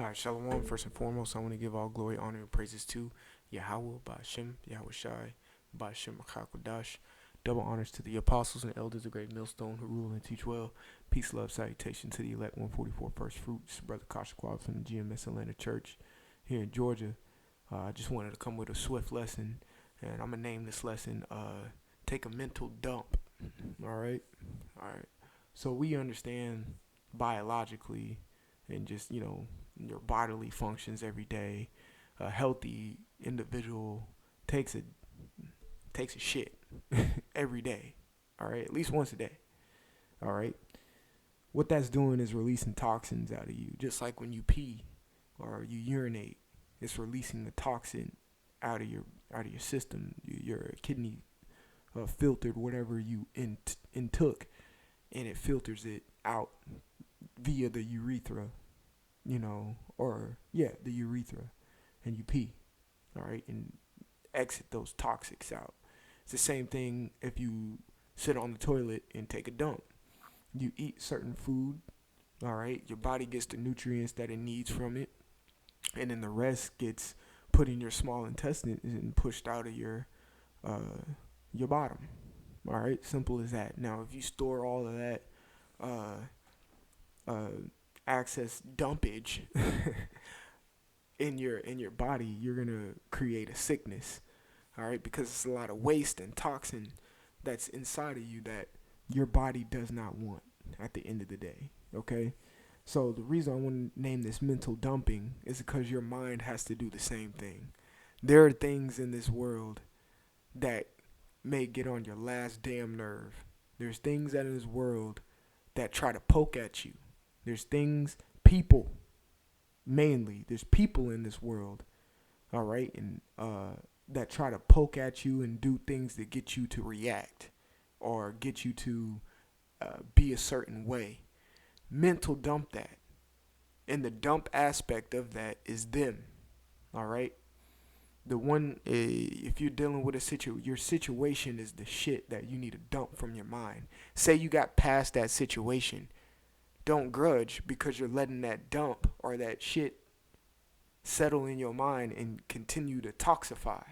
All right, Shalom. First and foremost, I want to give all glory, honor, and praises to Yahweh, Ba'ashem, Yahweh Shai, Ba'ashem, Rakakwadash. Double honors to the apostles and elders of Great Millstone who rule and teach well. Peace, love, salutation to the elect 144 First Fruits, Brother Kashaquad from the GMS Atlanta Church here in Georgia. I just wanted to come with a swift lesson, and I'm going to name this lesson, Take a Mental Dump. All right? All right. So we understand biologically and just, your bodily functions every day. A healthy individual takes a shit every day. All right, at least once a day. All right. What that's doing is releasing toxins out of you, just like when you pee or you urinate. It's releasing the toxin out of your system. Your kidney filtered whatever you intook, and it filters it out via the urethra, the urethra, and you pee, all right, and exit those toxics out. It's the same thing if you sit on the toilet and take a dump. You eat certain food, all right, your body gets the nutrients that it needs from it, and then the rest gets put in your small intestine and pushed out of your bottom. All right, simple as that. Now, if you store all of that excess dumpage in your body, you're gonna create a sickness. All right, because it's a lot of waste and toxin that's inside of you that your body does not want at the end of the day. Okay, so the reason I want to name this mental dumping is because your mind has to do the same thing. There are things in this world that may get on your last damn nerve. There's things that in this world that try to poke at you. There's people, mainly. There's people in this world, all right, and that try to poke at you and do things that get you to react or get you to be a certain way. Mental dump that. And the dump aspect of that is them, all right? The one, if you're dealing with your situation is the shit that you need to dump from your mind. Say you got past that situation. Don't grudge because you're letting that dump or that shit settle in your mind and continue to toxify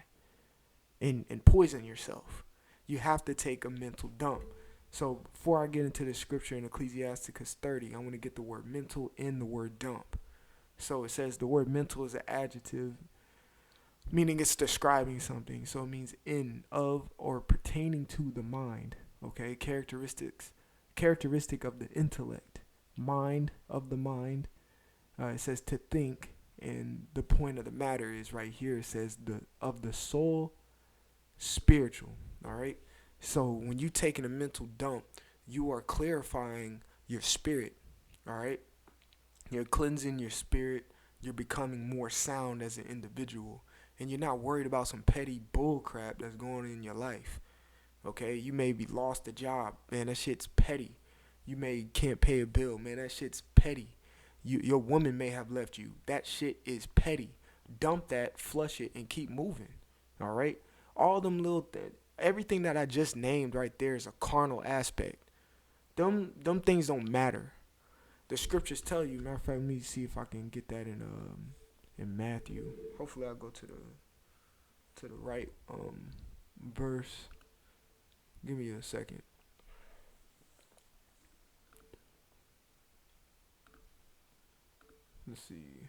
and poison yourself. You have to take a mental dump. So before I get into the scripture in Ecclesiasticus 30, I want to get the word mental in the word dump. So it says the word mental is an adjective, meaning it's describing something. So it means in, of, or pertaining to the mind. Okay, characteristic of the intellect, mind of the mind. It says to think, and the point of the matter is right here. It says of the soul, spiritual. All right. So when you taking a mental dump, you are clarifying your spirit. All right. You're cleansing your spirit. You're becoming more sound as an individual. And you're not worried about some petty bull crap that's going on in your life. Okay, you may be lost a job, man, that shit's petty. You can't pay a bill, man, that shit's petty. Your woman may have left you. That shit is petty. Dump that, flush it, and keep moving. All right, all them everything that I just named right there is a carnal aspect. Them things don't matter. The scriptures tell you. Matter of fact, let me see if I can get that in Matthew. Hopefully I'll go to the right verse. Give me a second. Let's see.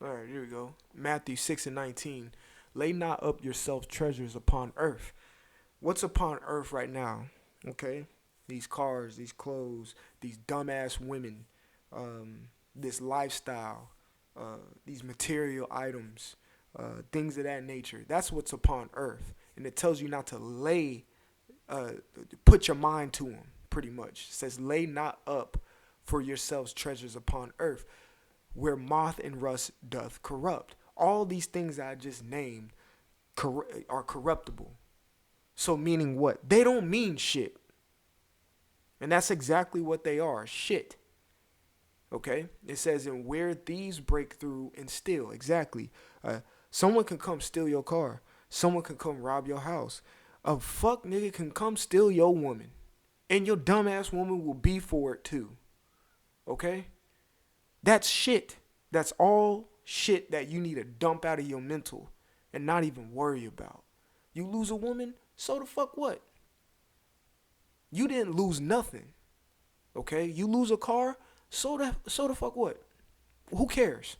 Alright, here we go. Matthew 6:19. Lay not up yourselves treasures upon earth. What's upon earth right now? Okay? These cars, these clothes, these dumbass women, this lifestyle, these material items, things of that nature. That's what's upon earth. And it tells you not to put your mind to them, pretty much. It says, lay not up for yourselves treasures upon earth, where moth and rust doth corrupt. All these things that I just named are corruptible. So meaning what? They don't mean shit. And that's exactly what they are, shit. Okay? It says, and where thieves break through and steal. Exactly. Someone can come steal your car. Someone can come rob your house. a fuck nigga can come steal your woman. And your dumbass woman will be for it too. Okay? That's shit. That's all shit that you need to dump out of your mental and not even worry about. You lose a woman, so the fuck what? You didn't lose nothing. Okay? You lose a car, so the fuck what? Who cares?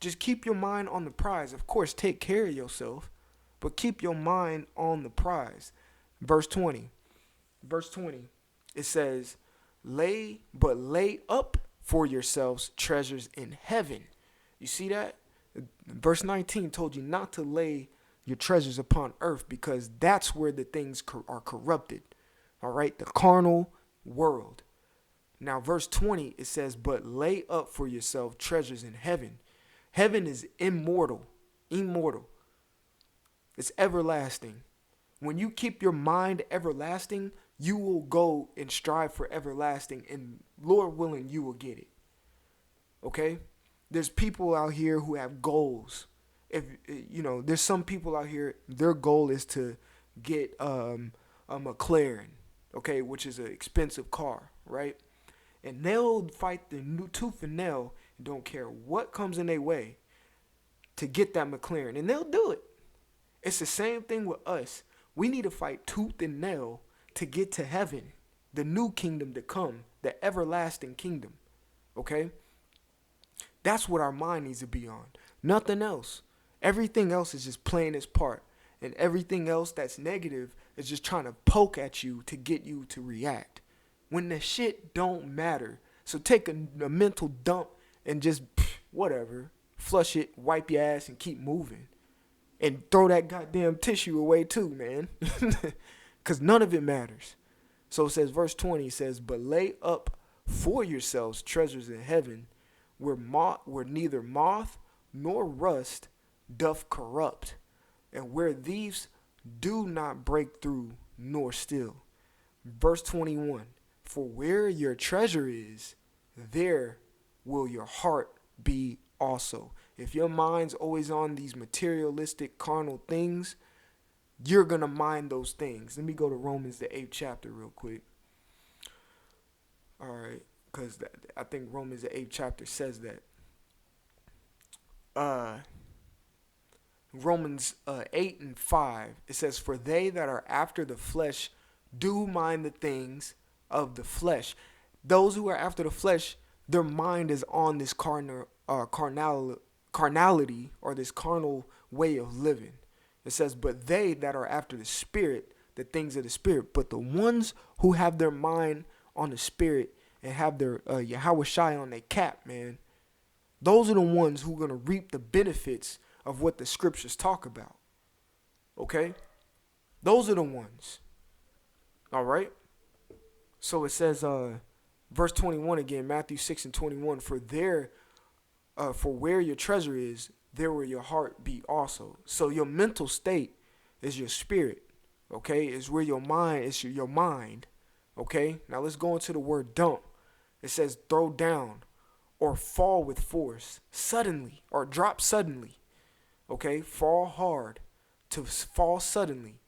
Just keep your mind on the prize. Of course, take care of yourself, but keep your mind on the prize. Verse 20. It says, lay up for yourselves treasures in heaven. You see that? Verse 19 told you not to lay your treasures upon earth because that's where the things are corrupted. All right? The carnal world. Now, verse 20, it says, but lay up for yourself treasures in heaven. Heaven is immortal. It's everlasting. When you keep your mind everlasting, you will go and strive for everlasting, and Lord willing, you will get it. Okay? There's people out here who have goals. If there's some people out here, their goal is to get a McLaren, okay, which is an expensive car, right? And they'll fight the new tooth and nail and don't care what comes in their way to get that McLaren, and they'll do it. It's the same thing with us. We need to fight tooth and nail to get to heaven, the new kingdom to come, the everlasting kingdom. Okay? That's what our mind needs to be on. Nothing else. Everything else is just playing its part. And everything else that's negative is just trying to poke at you to get you to react. When the shit don't matter. So take a mental dump and just whatever. Flush it, wipe your ass, and keep moving. And throw that goddamn tissue away too, man. Because none of it matters. So it says, verse 20 says, but lay up for yourselves treasures in heaven where neither moth nor rust doth corrupt, and where thieves do not break through nor steal. Verse 21, for where your treasure is, there will your heart be also. If your mind's always on these materialistic carnal things, you're going to mind those things. Let me go to Romans, the 8th chapter real quick. All right, because I think Romans, the 8th chapter says that. Romans 8 and 5, it says, for they that are after the flesh do mind the things of the flesh. Those who are after the flesh, their mind is on this carnality or this carnal way of living. It says, but they that are after the spirit, the things of the spirit. But the ones who have their mind on the spirit and have their Yahweh Shai on their cap, man, those are the ones who are going to reap the benefits of what the scriptures talk about. Okay? Those are the ones. All right? So it says, verse 21 again, Matthew 6 and 21, for where your treasure is, there will your heart be also. So your mental state is your spirit, okay? Is where your mind is, your mind, okay? Now let's go into the word dump. It says throw down or fall with force, suddenly, or drop suddenly, okay? Fall hard, to fall suddenly.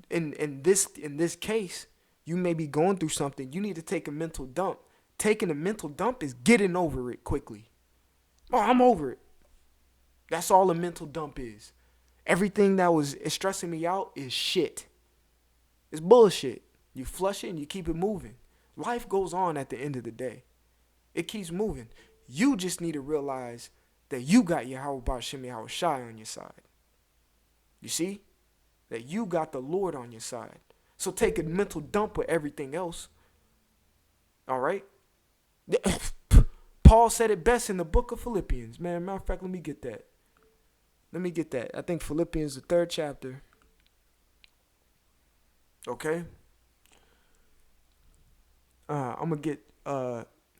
In this case, you may be going through something. You need to take a mental dump. Taking a mental dump is getting over it quickly. Oh, I'm over it. That's all a mental dump is. Everything that was stressing me out is shit. It's bullshit. You flush it and you keep it moving. Life goes on at the end of the day. It keeps moving. You just need to realize that you got Yahweh Ba'Shem Yahweh Shai on your side. You see? That you got the Lord on your side. So take a mental dump with everything else. All right? Paul said it best in the book of Philippians. Man, matter of fact, let me get that. I think Philippians, the 3rd chapter. Okay? I'm going to get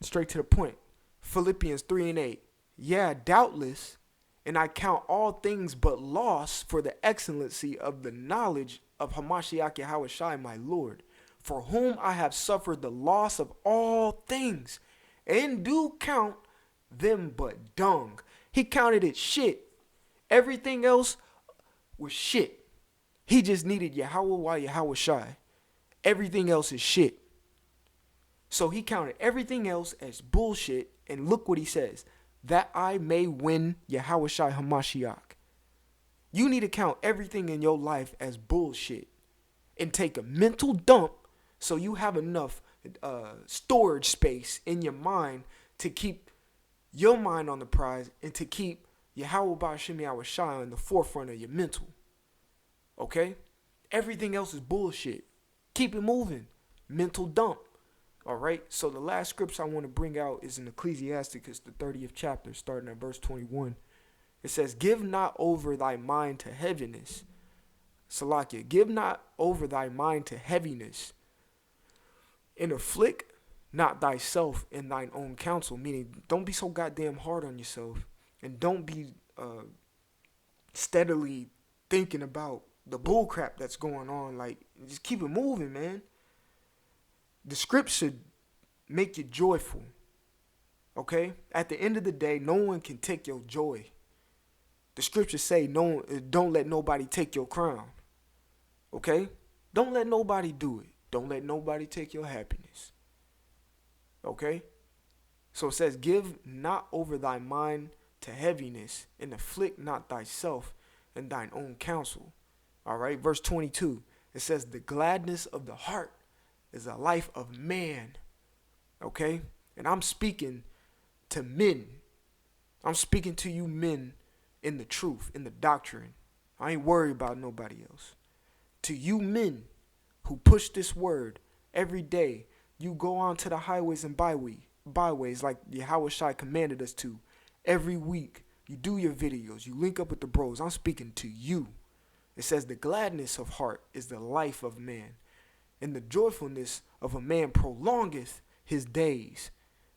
straight to the point. Philippians 3 and 8. Yeah, doubtless, and I count all things but loss for the excellency of the knowledge of Hamashiach Yahweh Shai, my Lord, for whom I have suffered the loss of all things, and do count them but dung. He counted it shit. Everything else was shit. He just needed Yahweh Yahweh Shai. Everything else is shit. So he counted everything else as bullshit. And look what he says. That I may win Yahweh Shai Hamashiach. You need to count everything in your life as bullshit. And take a mental dump so you have enough storage space in your mind to keep your mind on the prize and to keep Yahweh Ba'Shem Yahweh Shai in the forefront of your mental. Okay? Everything else is bullshit. Keep it moving. Mental dump. All right? So the last scripture I want to bring out is in Ecclesiasticus, the 30th chapter, starting at verse 21. It says, give not over thy mind to heaviness. Salakia, give not over thy mind to heaviness. And afflict not thyself in thine own counsel. Meaning, don't be so goddamn hard on yourself. And don't be steadily thinking about the bull crap that's going on. Like, just keep it moving, man. The script should make you joyful. Okay? At the end of the day, no one can take your joy. The scriptures say, no, don't let nobody take your crown. Okay? Don't let nobody do it. Don't let nobody take your happiness. Okay? So it says, give not over thy mind to heaviness, and afflict not thyself in thine own counsel. All right? Verse 22. It says, the gladness of the heart is a life of man. Okay? And I'm speaking to men. I'm speaking to you men in the truth, in the doctrine. I ain't worried about nobody else. To you men who push this word every day, you go on to the highways and byways like Yahweh Shai commanded us to. Every week, you do your videos, you link up with the bros. I'm speaking to you. It says the gladness of heart is the life of man, and the joyfulness of a man prolongeth his days.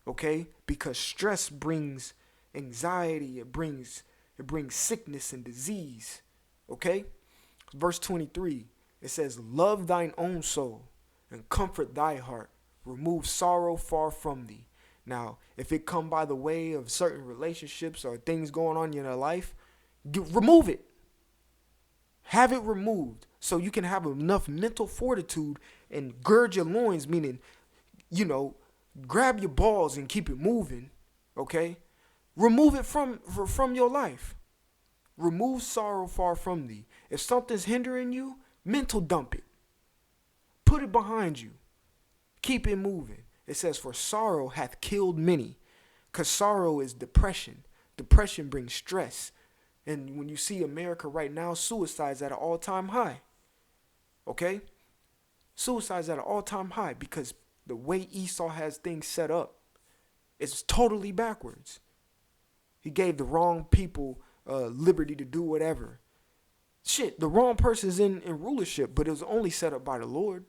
Okay? Because stress brings anxiety, it brings sickness and disease. Okay? Verse 23, it says, love thine own soul and comfort thy heart. Remove sorrow far from thee. Now, if it come by the way of certain relationships or things going on in your life, remove it. Have it removed so you can have enough mental fortitude and gird your loins, meaning, grab your balls and keep it moving. Okay? Remove it from your life. Remove sorrow far from thee. If something's hindering you, mental dump it. Put it behind you. Keep it moving. It says, for sorrow hath killed many. Because sorrow is depression. Depression brings stress. And when you see America right now, suicide's at an all-time high. Okay? Suicide's at an all-time high because the way Esau has things set up, it's totally backwards. He gave the wrong people liberty to do whatever. Shit, the wrong person's in rulership, but it was only set up by the Lord.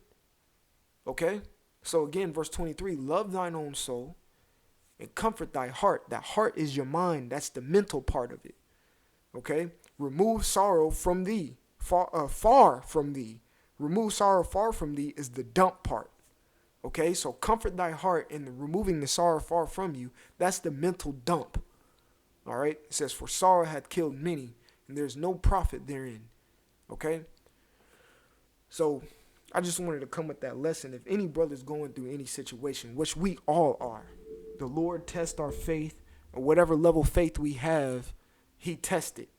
Okay? So again, verse 23, love thine own soul and comfort thy heart. That heart is your mind. That's the mental part of it. Okay? Remove sorrow from thee, far from thee. Remove sorrow far from thee is the dump part. Okay? So comfort thy heart and removing the sorrow far from you, that's the mental dump. All right? It says, for sorrow hath killed many, and there's no profit therein. Okay? So I just wanted to come with that lesson. If any brother's going through any situation, which we all are, the Lord tests our faith, or whatever level of faith we have, he tests it.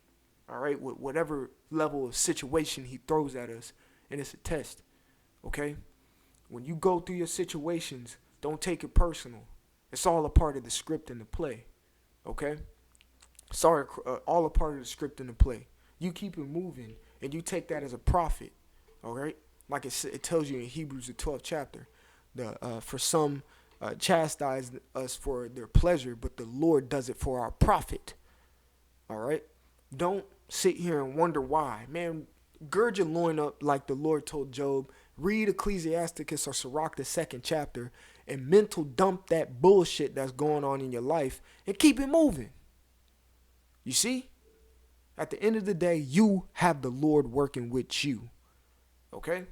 All right? With whatever level of situation he throws at us, and it's a test. Okay? When you go through your situations, don't take it personal. It's all a part of the script and the play. Okay? Sorry, all a part of the script and the play. You keep it moving, and you take that as a profit. All right? Like it tells you in Hebrews, the 12th chapter. For some chastise us for their pleasure, but the Lord does it for our profit. All right? Don't sit here and wonder why. Man, gird your loin up like the Lord told Job. Read Ecclesiasticus or Sirach, the 2nd chapter, and mental dump that bullshit that's going on in your life and keep it moving. You see? At the end of the day, you have the Lord working with you. Okay?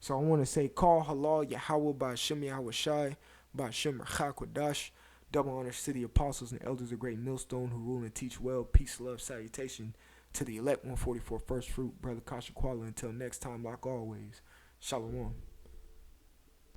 So I want to say, call halal Yahweh Ba'Shem Yahweh Shai, Ba'Shem Rachak double honor city apostles and elders of great millstone who rule and teach well. Peace, love, salutation To the elect 144 first fruit, brother Kasha Quala. Until next time, like always, Shalom.